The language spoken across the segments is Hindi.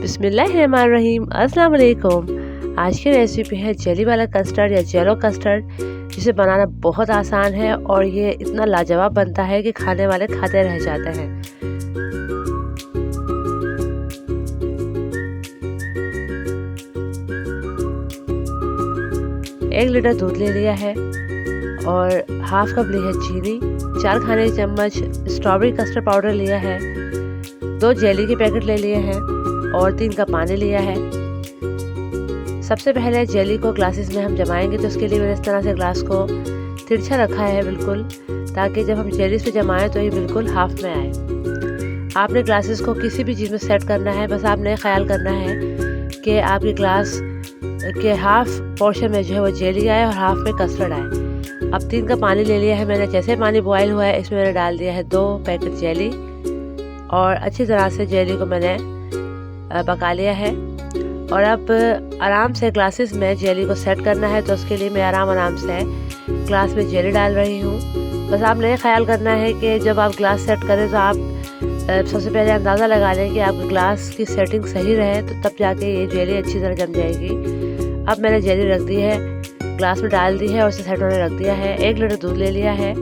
बिस्मिल्लाहिर्रहमानिर्रहीम। अस्सलाम वालेकुम। आज की रेसिपी है जेली वाला कस्टर्ड या जेलो कस्टर्ड, जिसे बनाना बहुत आसान है और ये इतना लाजवाब बनता है कि खाने वाले खाते रह जाते हैं। एक लीटर दूध ले लिया है और हाफ कप ली है चीनी, 4 खाने के चम्मच स्ट्रॉबेरी कस्टर्ड पाउडर लिया है, 2 जेली के पैकेट ले लिए हैं और 3 कप पानी लिया है। सबसे पहले जेली को ग्लासेस में हम जमाएंगे, तो उसके लिए मैंने इस तरह से ग्लास को तिरछा रखा है बिल्कुल, ताकि जब हम जेली से जमाएं तो ये बिल्कुल हाफ में आए। आपने ग्लासेस को किसी भी चीज़ में सेट करना है, बस आपने ख्याल करना है कि आपके ग्लास के हाफ पोर्शन में जो है वो जेली आए और हाफ में कस्टर्ड आए। अब 3 कप पानी ले लिया है मैंने। जैसे पानी बॉयल हुआ है इसमें मैंने डाल दिया है 2 पैकेट जेली और अच्छी तरह से जेली को मैंने पका लिया है। और अब आराम से ग्लासेस में जेली को सेट करना है, तो उसके लिए मैं आराम से ग्लास में जेली डाल रही हूँ। बस आपने ये ख्याल करना है कि जब आप ग्लास सेट करें तो आप सबसे पहले अंदाज़ा लगा लें कि आपके ग्लास की सेटिंग सही रहे, तो तब जाके ये जेली अच्छी तरह जम जाएगी। अब मैंने जेली रख दी है, ग्लास में डाल दी है और उसे सेट होने रख दिया है। 1 लीटर दूध ले लिया है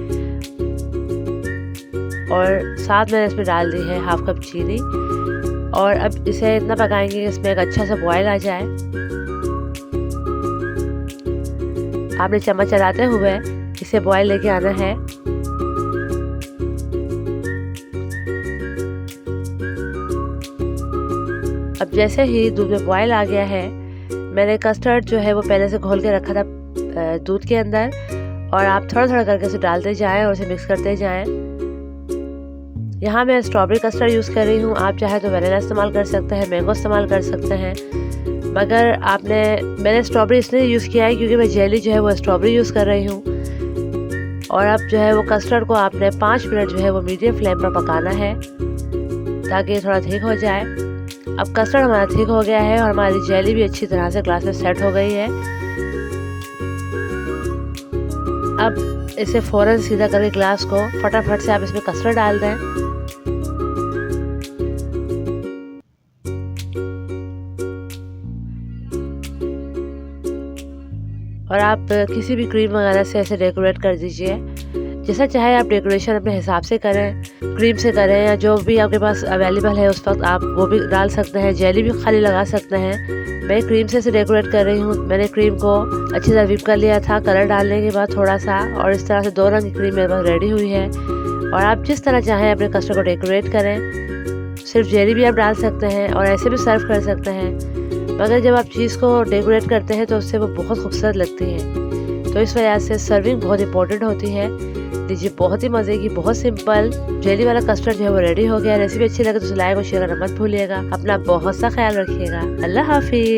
और साथ मैंने इसमें डाल दी है हाफ कप चीनी और अब इसे इतना पकाएंगे कि इसमें एक अच्छा सा बॉयल आ जाए। आपने चम्मच चलाते हुए इसे बॉयल लेके आना है। अब जैसे ही दूध में बॉयल आ गया है, मैंने कस्टर्ड जो है वो पहले से घोल के रखा था दूध के अंदर, और आप थोड़ा थोड़ा करके उसे डालते जाएं और उसे मिक्स करते जाएं। यहाँ मैं स्ट्रॉबेरी कस्टर्ड यूज़ कर रही हूँ। आप चाहे तो वनीला इस्तेमाल कर सकते हैं, मैंगो इस्तेमाल कर सकते हैं, मगर मैंने स्ट्रॉबेरी इसलिए यूज़ किया है क्योंकि मैं जेली जो है वो स्ट्रॉबेरी यूज़ कर रही हूँ। और अब जो है वो कस्टर्ड को आपने 5 मिनट जो है वो मीडियम फ्लेम पर पकाना है ताकि थोड़ा थिक हो जाए। अब कस्टर्ड हमारा थिक हो गया है और हमारी जेली भी अच्छी तरह से ग्लास में सेट हो गई है। अब इसे फ़ौरन सीधा करके ग्लास को फटाफट से आप इसमें कस्टर्ड डाल दें। और आप किसी भी क्रीम वगैरह से ऐसे डेकोरेट कर दीजिए, जैसा चाहे आप डेकोरेशन अपने हिसाब से करें, क्रीम से करें या जो भी आपके पास अवेलेबल है उस वक्त आप वो भी डाल सकते हैं। जेली भी खाली लगा सकते हैं। मैं क्रीम से इसे डेकोरेट कर रही हूँ। मैंने क्रीम को अच्छी तरह व्हिप कर लिया था कलर डालने के बाद थोड़ा सा, और इस तरह से 2 रंग की क्रीम मेरे पास रेडी हुई है। और आप जिस तरह चाहें अपने कस्टर्ड को डेकोरेट करें, सिर्फ जेली भी आप डाल सकते हैं और ऐसे भी सर्व कर सकते हैं, मगर जब आप चीज़ को डेकोरेट करते हैं तो उससे वो बहुत खूबसूरत लगती है। तो इस वजह से सर्विंग बहुत इंपॉर्टेंट होती है। लीजिए, बहुत ही मज़े की, बहुत सिंपल जेली वाला कस्टर्ड जो है वो रेडी हो गया। रेसिपी अच्छी लगे तो लाइक और शेयर करना मत भूलिएगा। अपना बहुत सा ख्याल रखिएगा। अल्लाह हाफिज़।